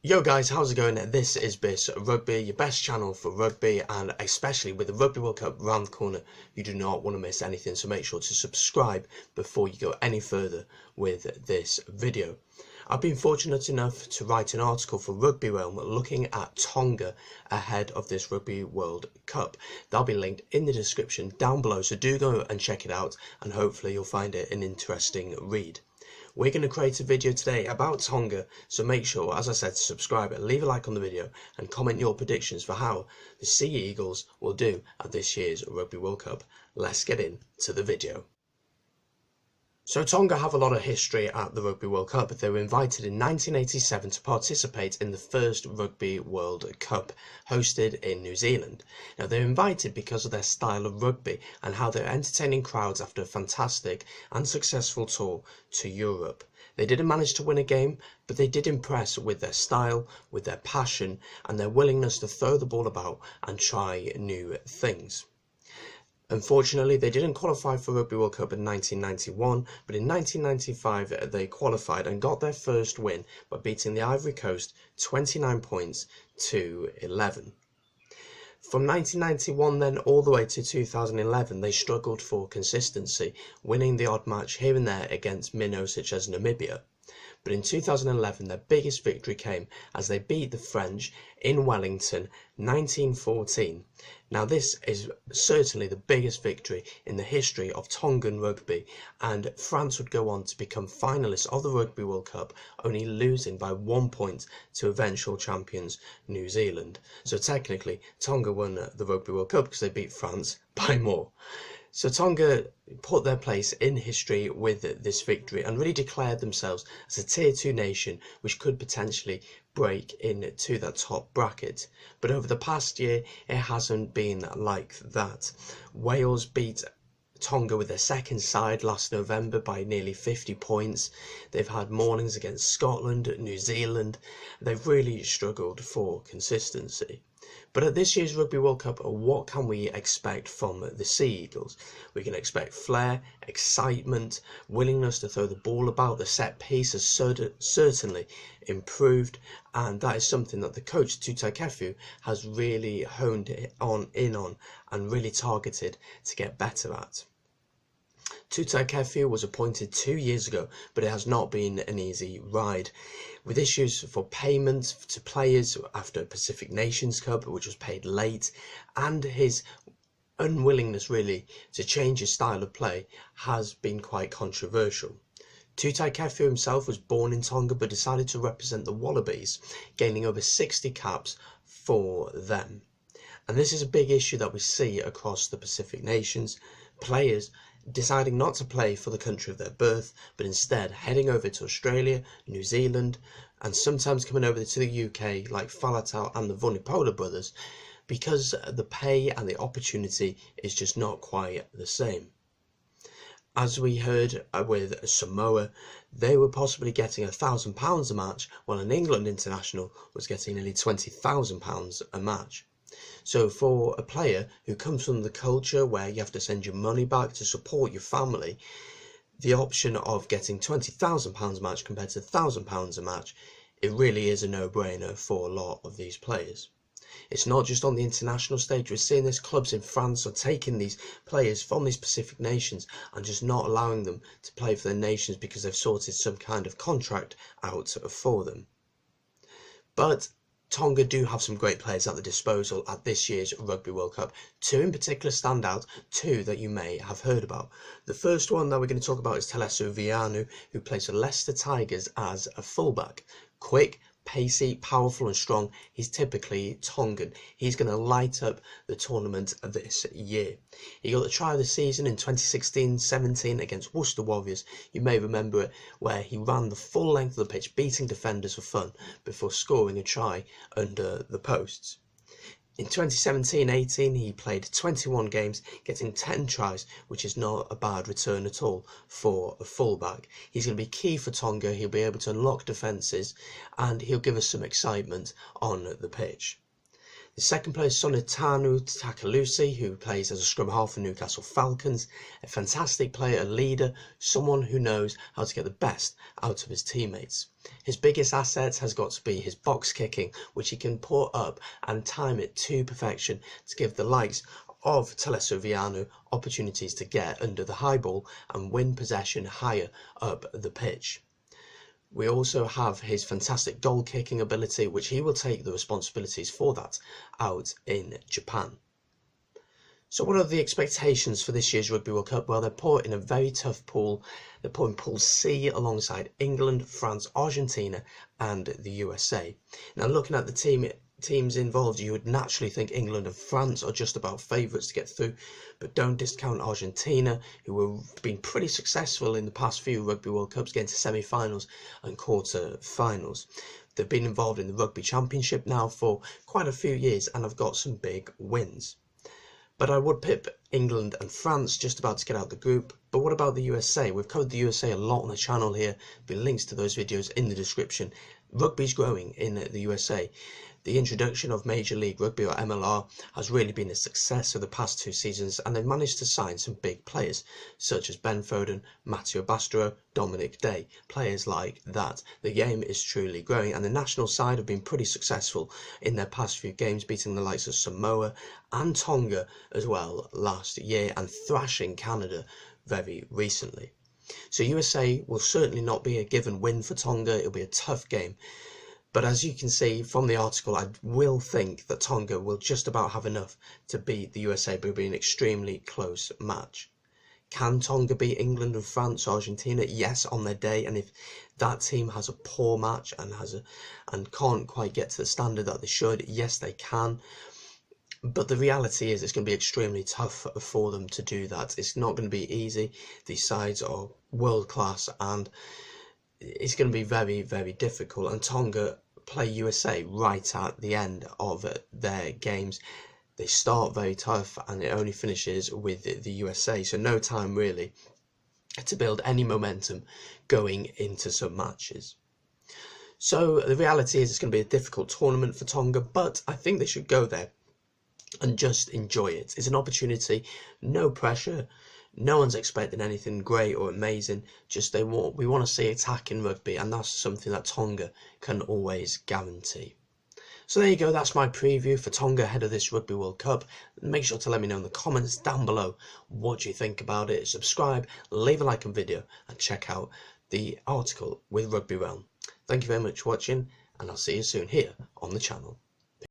Yo guys, how's it going? This is Biss Rugby, your best channel for rugby, and especially with the Rugby World Cup round the corner, you do not want to miss anything, so make sure to subscribe before you go any further with this video. I've been fortunate enough to write an article for Rugby Realm looking at Tonga ahead of this Rugby World Cup. That'll be linked in the description down below, so do go and check it out, and hopefully you'll find it an interesting read. We're going to create a video today about Tonga, so make sure, as I said, to subscribe and leave a like on the video and comment your predictions for how the Sea Eagles will do at this year's Rugby World Cup. Let's get into the video. So Tonga have a lot of history at the Rugby World Cup. They were invited in 1987 to participate in the first Rugby World Cup hosted in New Zealand. Now they're invited because of their style of rugby and how they're entertaining crowds after a fantastic and successful tour to Europe. They didn't manage to win a game, but they did impress with their style, with their passion and their willingness to throw the ball about and try new things. Unfortunately, they didn't qualify for Rugby World Cup in 1991, but in 1995 they qualified and got their first win by beating the Ivory Coast 29 points to 11. From 1991 then all the way to 2011 they struggled for consistency, winning the odd match here and there against minnows such as Namibia. But in 2011 their biggest victory came as they beat the French in Wellington 1914. Now this is certainly the biggest victory in the history of Tongan rugby, and France would go on to become finalists of the Rugby World Cup, only losing by 1 point to eventual champions New Zealand. So technically Tonga won the Rugby World Cup because they beat France by more. So Tonga put their place in history with this victory and really declared themselves as a tier 2 nation which could potentially break into that top bracket. But over the past year it hasn't been like that. Wales beat Tonga with their second side last November by nearly 50 points. They've had mornings against Scotland, New Zealand. They've really struggled for consistency. But at this year's Rugby World Cup, what can we expect from the Sea Eagles? We can expect flair, excitement, willingness to throw the ball about. The set piece has certainly improved, and that is something that the coach Tutai Kefu has really honed in on and really targeted to get better at. Tutai Kefu was appointed 2 years ago, but it has not been an easy ride, with issues for payment to players after Pacific Nations Cup, which was paid late, and his unwillingness really to change his style of play has been quite controversial. Tutai Kefu himself was born in Tonga but decided to represent the Wallabies, gaining over 60 caps for them. And this is a big issue that we see across the Pacific nations, players deciding not to play for the country of their birth, but instead heading over to Australia, New Zealand, and sometimes coming over to the UK like Faletau and the Vunipola brothers, because the pay and the opportunity is just not quite the same. As we heard with Samoa, they were possibly getting £1,000 a match, while an England international was getting nearly £20,000 a match. So for a player who comes from the culture where you have to send your money back to support your family, the option of getting £20,000 a match compared to £1,000 a match, it really is a no-brainer for a lot of these players. It's not just on the international stage. We're seeing this, clubs in France are taking these players from these Pacific nations and just not allowing them to play for their nations because they've sorted some kind of contract out for them. But Tonga do have some great players at the disposal at this year's Rugby World Cup. Two in particular stand out, two that you may have heard about. The first one that we're going to talk about is Telesu Vianu, who plays for Leicester Tigers as a fullback. Quick, pacey, powerful and strong. He's typically Tongan. He's going to light up the tournament this year. He got the try of the season in 2016-17 against Worcester Warriors. You may remember it, where he ran the full length of the pitch, beating defenders for fun before scoring a try under the posts. In 2017-18 he played 21 games, getting 10 tries, which is not a bad return at all for a fullback. He's going to be key for Tonga. He'll be able to unlock defences and he'll give us some excitement on the pitch. The second player is Sonitanu Takalusi, who plays as a scrum half for Newcastle Falcons. A fantastic player, a leader, someone who knows how to get the best out of his teammates. His biggest asset has got to be his box kicking, which he can put up and time it to perfection to give the likes of Teleso Viano opportunities to get under the high ball and win possession higher up the pitch. We also have his fantastic goal kicking ability, which he will take the responsibilities for that out in Japan. So what are the expectations for this year's Rugby World Cup? Well, they're put in a very tough pool. They're put in Pool C alongside England, France, Argentina and the USA. Now looking at the teams involved, you would naturally think England and France are just about favourites to get through, but don't discount Argentina, who have been pretty successful in the past few Rugby World Cups, getting to semi-finals and quarter-finals. They've been involved in the Rugby Championship now for quite a few years and have got some big wins. But I would pip England and France just about to get out the group. But what about the USA? We've covered the USA a lot on the channel here. There'll be links to those videos in the description. Rugby's growing in the USA. The introduction of Major League Rugby, or MLR, has really been a success of the past 2 seasons, and they've managed to sign some big players such as Ben Foden, Matteo Bastero, Dominic Day, players like that. The game is truly growing, and the national side have been pretty successful in their past few games, beating the likes of Samoa and Tonga as well last year, and thrashing Canada very recently. So USA will certainly not be a given win for Tonga. It'll be a tough game. But as you can see from the article, I will think that Tonga will just about have enough to beat the USA, but it'll be an extremely close match. Can Tonga beat England and France, Argentina? Yes, on their day. And if that team has a poor match and can't quite get to the standard that they should, yes, they can. But the reality is it's going to be extremely tough for them to do that. It's not going to be easy. These sides are world class and it's going to be very, very difficult. And Tonga play USA right at the end of their games. They start very tough and it only finishes with the USA. So no time really to build any momentum going into some matches. So the reality is it's going to be a difficult tournament for Tonga, but I think they should go there and just enjoy it. It's an opportunity, no pressure, no one's expecting anything great or amazing, just we want to see attack in rugby, and that's something that Tonga can always guarantee. So there you go, that's my preview for Tonga ahead of this Rugby World Cup. Make sure to let me know in the comments down below what you think about it. Subscribe, leave a like on video and check out the article with Rugby Realm. Thank you very much for watching, and I'll see you soon here on the channel.